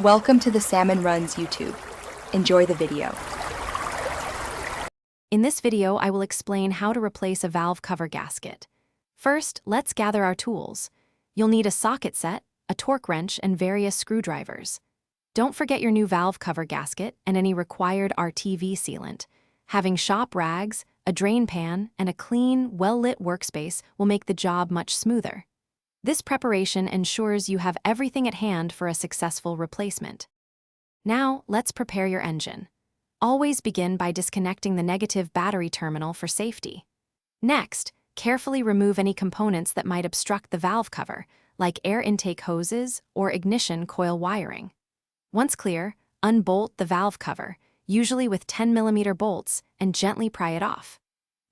Welcome to the Salmon Runs YouTube. Enjoy the video. In this video, I will explain how to replace a valve cover gasket. First, let's gather our tools. You'll need a socket set, a torque wrench, and various screwdrivers. Don't forget your new valve cover gasket and any required RTV sealant. Having shop rags, a drain pan, and a clean, well-lit workspace will make the job much smoother. This preparation ensures you have everything at hand for a successful replacement. Now, let's prepare your engine. Always begin by disconnecting the negative battery terminal for safety. Next, carefully remove any components that might obstruct the valve cover, like air intake hoses or ignition coil wiring. Once clear, unbolt the valve cover, usually with 10mm bolts, and gently pry it off.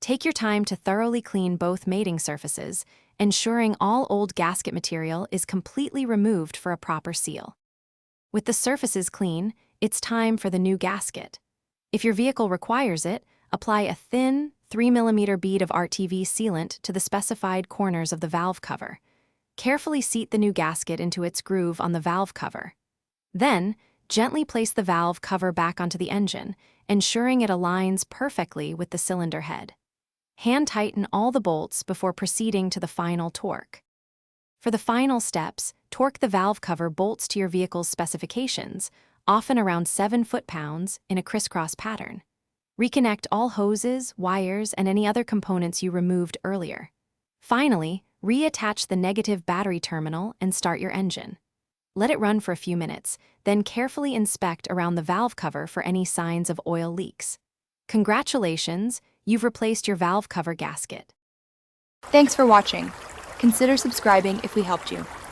Take your time to thoroughly clean both mating surfaces, ensuring all old gasket material is completely removed for a proper seal. With the surfaces clean, it's time for the new gasket. If your vehicle requires it, apply a thin, 3mm bead of RTV sealant to the specified corners of the valve cover. Carefully seat the new gasket into its groove on the valve cover. Then, gently place the valve cover back onto the engine, ensuring it aligns perfectly with the cylinder head. Hand tighten all the bolts before proceeding to the final torque. For the final steps, torque the valve cover bolts to your vehicle's specifications, often around 7 foot-pounds, in a crisscross pattern. Reconnect all hoses, wires, and any other components you removed earlier. Finally, reattach the negative battery terminal and start your engine. Let it run for a few minutes, then carefully inspect around the valve cover for any signs of oil leaks. Congratulations, you've replaced your valve cover gasket. Thanks for watching. Consider subscribing if we helped you.